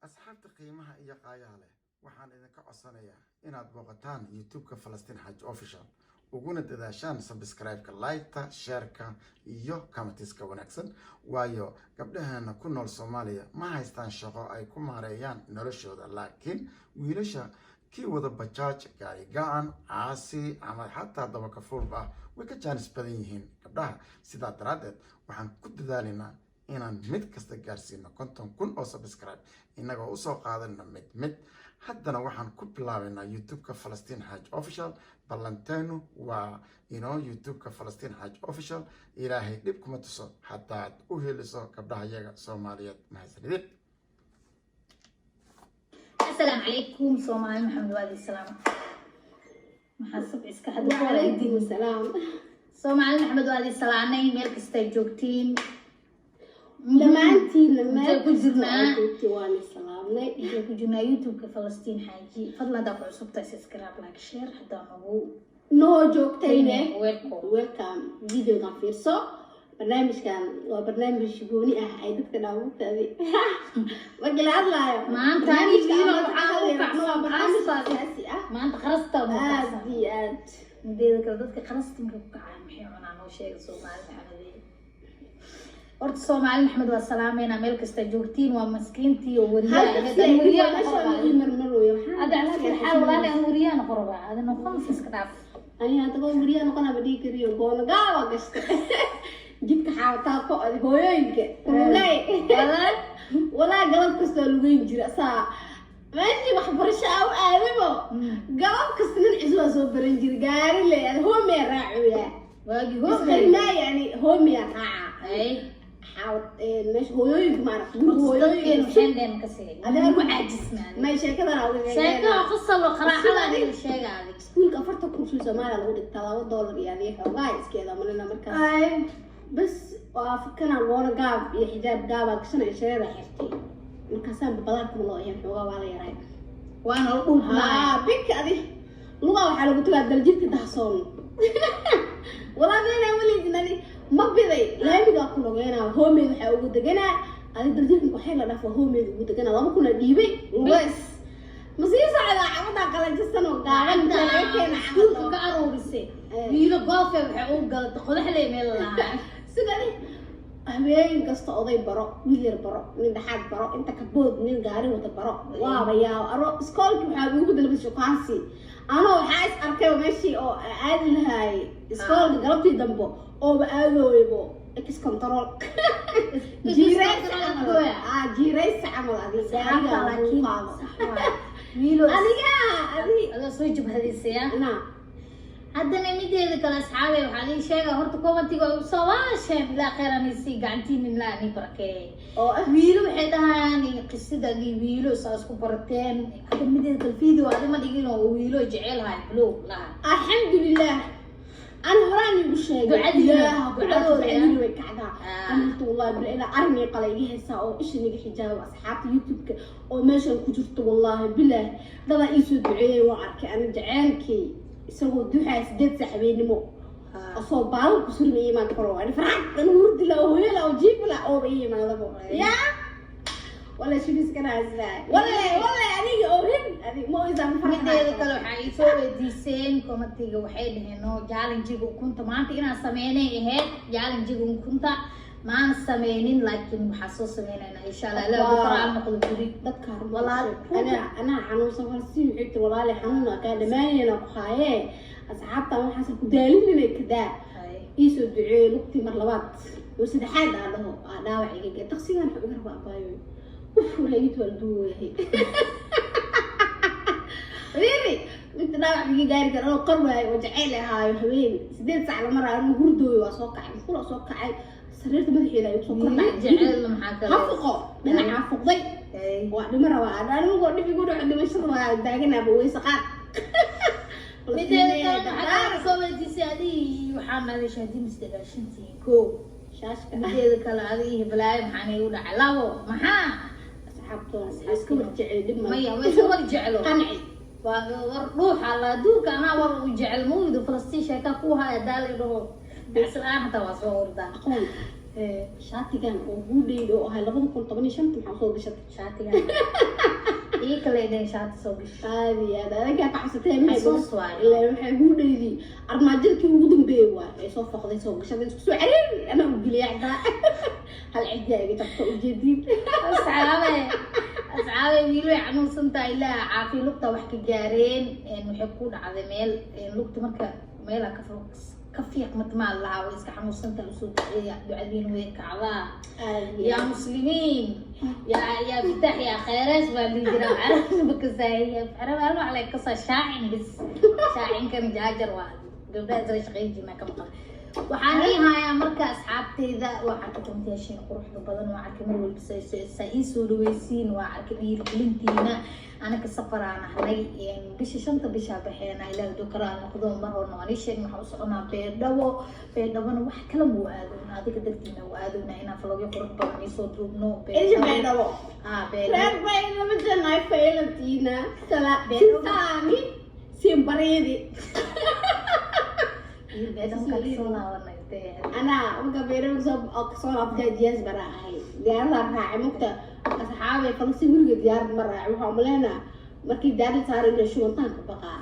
asxaabta qiimaha iyo qaayaha leh waxaan idinka codsanayaa inaad booqataan youtube-ka Falastiin Xaaji Official uguna dadaashaan subscribe-ka, like-ta, share-ka iyo comments-ka wanaagsan waayo gabdhaheena ku nool Soomaaliya ma haystaan shaqo ay ku maareeyaan noloshooda laakiin wiilasha kii wada bajaaj gaari gacan caasi ama xataa dabaka fuulba way ka jaanis badan yihiin gabdhaha sidaa daraadeed waxaan ku dadaalaynaa inaan mid kasta gaarsiino 50,000 oo subscribe inagoo u soo qaadana mid haddana waxaan ku bilaabaynaa youtube-ka Falastiin Xaaji Official ballanteenu waa youtube-ka Falastiin Xaaji Official ilaahay dhib kuma tuso hadaad u heliso gabdhaha iyaga Soomaaliyeed mahadsanidin. السلام عليكم صومالي محمد وادي السلام محاسب اسكا حد وعليكم السلام صومالي محمد وادي السلام ميل كستay joogtiin dhammaantiin ku jirnaa waan salaamnay ku jirnaa youtube-ka Falastiin Xaaji fadlan daa ku cusubtay subscribe like share hadaa nagu noo joogtayne welcome videoga fiirso barnaamijkan waa barnaamij gooni ah ay dadka dhaawactay wajil hadlaayo maanta maanta qarasta aad mideeda dadka qarastinka ku kacay maxay cunaan oo sheega Soomaali maxamed horta Soomaali maxamed waa salaameena meel kasta joogtiin waa maskiintii oo wariyaha hada xal walaal aan wariyaha qorba adana khomsis ka dhaaf ani hada wariyaha noqona badii kariyo goona gaawa gasta jidka xaawataa ko ad hooyooyinka walaa galab kastoo lugeyn jira saa meeshii waxbarasho u aadabo galab kasta nin ciswaa soo baran jira gaari leeyahay hoomee raacuyaa waagi hoomee yani hoomee raaca حاول مش هويك ما أعرف هويك شندن كسي أنا أقول عاجزنا ما شيء كذا أقول شيء قصة وقراءة هذا الشيء هذا سكول كفرتكم شو زمان على ود $3 يعني حوايس كذا مننا مركز بس وافكنا وانا قاب حجاب قاب كسنة شيء راح يحكي مركزان ببلادكم الله يعني حوا ولا يراي وانا أقول بك هذه لغة وحلا قلت لها دلجتك تحصل ولا بينا ولي جنادي ما بدي لا يبغى كل جينا هومي وحاول دجنا هذا درجة وحيلا نفوا هومي ودجنا لا بكون ديبي بس مصيصة على عمدا قال جسنا وقاعد كان حقوق كارو بس بيلو قافة وحقوق قال تخذ حلي ميل الله سجني هواين قصة قضي براء ميلر براء من دحاد براء أنت كبود من قاري وتبراء وابيا أرو سكولك وحاول يقول بس شقاسي أنا وحاس أركب ماشي أو عادل هاي سكولك قلبي دمبو أو بألويبو إكس كنترول جيريس عمل هذه ميلو أنا سويجب هذه السياق نعم haddana mideeda kale asxaabe waxa la sheegay horta commentiga oo sawaashan la qeeranaysi gacantiin min la ani barkay oo wiilo waxay dhahaan qisada wiilo saas ku barteen hadda mideeda kale video aad ma dhigin oo wiilo jecel hay blow la alxamdulillah أنا هراني بالشيء بعدين ويكعدا أنا والله بالله أرمي قليلها ساو إيش نيجي حجاب أصحاب يوتيوب أو ماشي كجرت والله بالله ده يسود دعاء وعرك أنا دعانكي يسوي دعاء سدد سحبين مو أصوب بالو كسر مية ما كرو أنا فرحت أنا ورد له هي لو جيب لا أو مية ما هذا يا ولا شو بس كنا عزلاء ولا يعني أوهن يعني مو إذا mideeda kale waxay soo weydiiseen commentiga waxay dhaheen oo challenge-igu kunta maanta inaan sameynay ahayd challenge-igu kunta maan sameynin laakiin waxa soo sameynayna insha Allah la buqraan noqdo guri dadka walaal أنا حنون سفر سين حتى ولا لي حنون كان دمانينا بخاية أصحابتا ما حاسة كدالين لنا كذا يسود دعاء وقتي مرلبات وسد حد هذا وعي تقصير أنا حقول ربع بايو ولا يتولدوا هي ريري انت داوع بيجي جاري كانوا قروه وجعيله هاي وحوين 8 ساعه لمره انا هردوي واسوقع كل اسوقع سريرت مدحي لا يسوقع جعل maxaa kale حفقه دنا حفقday waa dhimara waa adaan ugu dhib igu dhac dhimasho waa daaganaba way saqaan mideeda kale soo weydiisay adii waxaan naday shaadin istagaashintii ko shaashka mideeda kale adii balaay maxaan igu dhacay labo maxaa asxaabtoon iska warjecel dib ma way soo warjecelo qanci وروح على دوك أنا ورجع المولد فلسطين شكا فوها دال إنه بس الآن تواصل وردا shaatigan oo guudheyd oo ahay 2015 maxaa soo gashatay shaatigan ii kale inay shaati soo gashay caadi adaga ka xabsatay maxay Xasuus waaye. ilaa waxay guudheydii armaajadkii ugu dambeeyay waa ay soo foqday soo gashatay isku soo cariiri ana u giliyacda hal cidda ay tagto ujeedin asxaabe wiilay xanuunsantaa ilaa caafi lugta wax ka gaareen waxay ku dhacday meel lugta marka meela ka fiiq matmaa lahaa way iska xanuunsantaa usoo duceeya ducadiin way kacdaa يا مسلمين يا فتح يا خيرس بالجرا عرف بكساهية عرف أنا عليك قصة شاعن بس شاعن كان جاجر واحد قبل أدري شغيل جينا كم قال وحاني هاي مركز أصحابتي ذا وعركتهم تيشين قروح ببضن وعركمر والسايس ولويسين وعركبير كلمتينا أنا كسفر أنا هلاي يعني بيش شنطة بيش بحينا إلى ذكرى نقضون مرة ونعيشين محوس أنا بيدو أنا واحد كلام وآذونا هذيك درتينا وآذونا هنا فلو يقرب بغني صوت روبنو إيش بيدو بيدو بيدو مثل ما يفعلتينا سلا سامي سيمبريدي بيدو كالسونا ورنكتي أنا أبغى بيدو زب أقصر أبغى جيز براعي ديار راعي مكتة أصحابي فلسطين ولقي ديار مرة وهم لنا مركي داري صار إنه شو نطاق بقى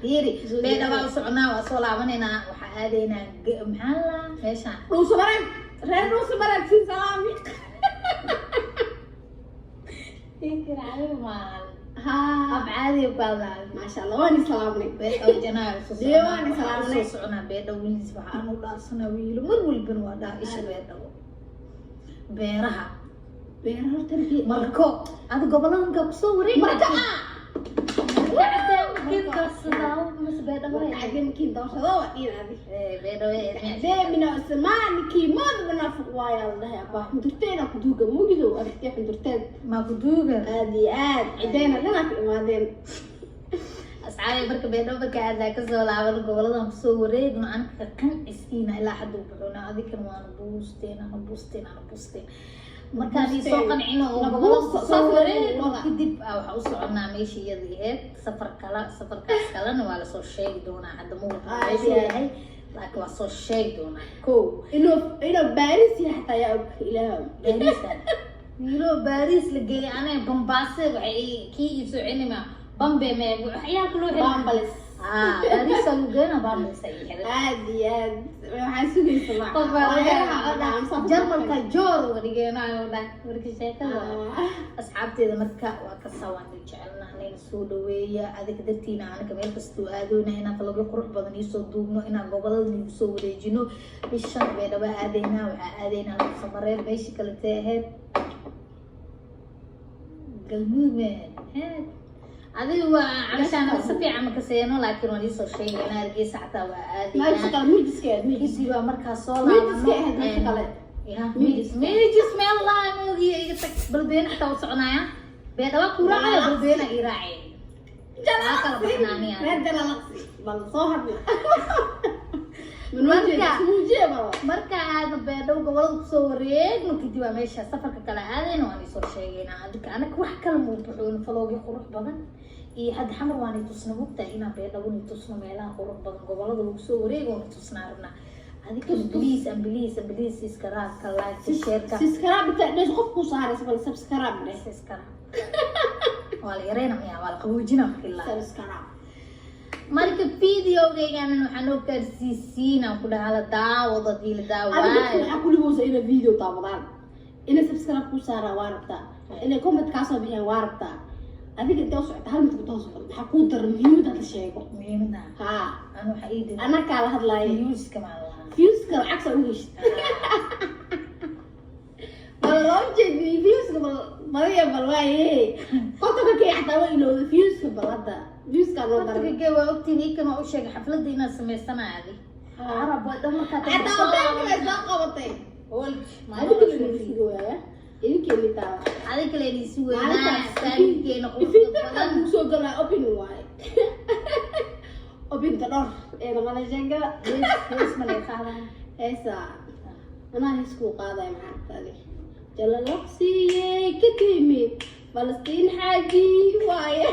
يري بيدو وصعنا وصولا مننا وحادينا محلا ماشان روس برك روس برك في سلامي يمكن عليه مال ها أبعادي وقالها ما شاء الله واني سلامي بيدو جناي ديواني سلامي صعنا بيدو وينز وحانو دارسنا ويلو مرول بنوادا إيش بيدو beeraha تركي marko ada gobolanka ku soo wareeg marka عدم كين دوشة وإيه هذه من السمان كي ما بنافق وايا الله يا با حضرتين أخدوجة مو جدو أرتيح حضرتين ما كدوغا هذه عدينا لنا في إمادين أصحابي بركة بيدو بركة هذا كذا ولا عمل قبلنا مصورين وأنا كان إسكينا إلا حد وبرونا هذه كانوا أنا بوستين markaan soo qancino oo gobolka soo wareeg kadib waxa u soconaa meeshii yadii safarkaas kalena waa la soo sheegi doonaa hadda muuqaal yahay laakiin waa soo sheegi doonaa ko inuu Paris yahay yaa Paris la geeyay anay Bombaase waxay kii soo cinima Bombe ma waxyaal kale Bombalis Paris lagu geeyna Bombalis ay عادي waxaa sugaysaa jarmalka joor warigeynaayo markii sheekada asxaabteeda marka waa ka sawaan jecelnahay soo dhaweeya adiga dadtiina anaga meel kasta aadoonahay inaan lagu qurux badan iyo soo duubno inaan gobolada iyo soo wareejino bishan beedaba aadeyna waxa aadeyna samareer meeshii kale tahay galmudug adiga علشان أستطيع عم كسينو لكن ولي صار شيء أنا أرجع ساعتها وعادي ما يشتغل ميدسكيت ميدسي بقى مركز صلاة ميدسكيت هذا يشتغل يا ميدس ما الله موجي يتك بلدين حتى وصعنا يا بيتوا كورا على بلدين إيراعي جلاسي ما جلاسي بل صاحب من وجه موجبة مركز هذا بيتوا قبل صورين ممكن تبقى ماشية سفر كلا هذا وأنا صار شيء أنا كوح كلمة بحول فلوجي خروج بدن إيه حد حمر واني تصنع وقتها هنا بيدوني تصنع ميلان خروج بدن قبل هذا وسوري وتصنع رنا هذيك بليس سكراب كلايك الشركة سكراب ليش قفكوا صار اسمه سبسكراب ليش سكراب ولا يرينا ميا ولا قوجنا كلها سبسكراب marka videogeygana waxaan u gaarsiisiinaa ku dhahala daawada diil daawada waxa kulli hoos ina video taabadan ina subscribe ku saara waarabta ina comment ka soo bixiya waarabta adiga inta socota hal mid ku toos waxa ku dar muhiimada la sheego muhiimada ha anu waxa ii diray ana kala hadlayo views ka lacag u heshid والله جدي views ka bariya balwaaye qofka ka xataa waa ilowda views ka balada views ka loo daray dadka waa ogtiin kan oo sheegay xafladda inaan sameysanaadi arab waa dhamarka hada wadada soo qabatay ma adiga la fiirooya ilka litaa adiga la isi weynaa saankeena qofka badan soo galaa open waay open ka dhor ee la sheega ma lay qaadan heesa ana isku qaaday maxaa جلالقسي كتيمي فلسطين حاجي واي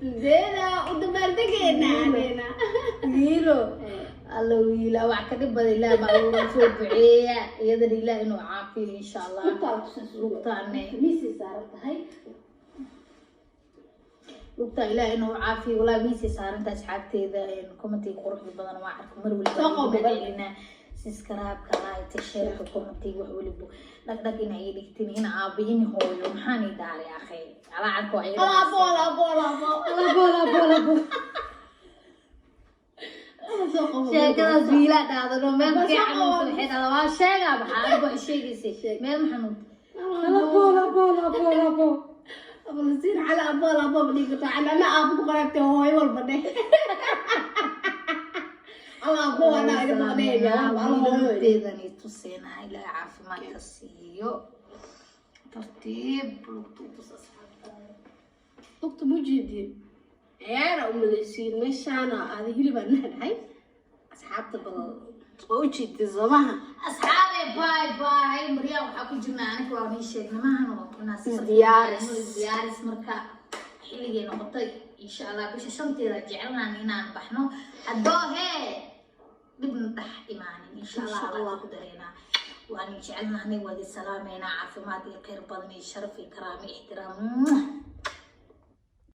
زينة ودبردقينا علينا ويلو الله ويلا وعكدي بدل لا ما هو سو بعيا يدري لا إنه عافية إن شاء الله لقطاني ميسي صارت هاي لقطة إلا إنه عافية ولا ميسي صار أنت أصحابتي إذا كومنتي قرح بدنا ما أعرف مرة ولا بدنا سكرايب كلايك تشير كومنتي وحولبو لقدك إن هي لكتني هنا عابين هو يوم حاني دار يا أخي على عكوا عيال لا sheekada biila dhaadano meel fiican oo waxay dhalaa waa sheega waxa ay sheegaysay meel maxanuud bola نصير على أبولا اللي قطع أنا أبو قرأته هو والبني الله أبو أنا إذا بغني الله تيدني تصينا إلى عافية ما تسيو ترتيب لطوط أصحاب طقت مجدي عيارة أم السير مش أنا هذه اللي بنها هاي أصحاب تبغى وجدي زمانها أصحابي باي مريم وحكوا جماعة كواني شيء ما هنوط الناس ديارس مركا حلقي نقطي إن شاء الله بش شنطي رجعنا نينا نبحنو حدوه بنطح إيماني إن شاء الله قدرنا وأن جعلنا هني ودي سلامينا عافماتي خير بدني شرفي كرامي احترام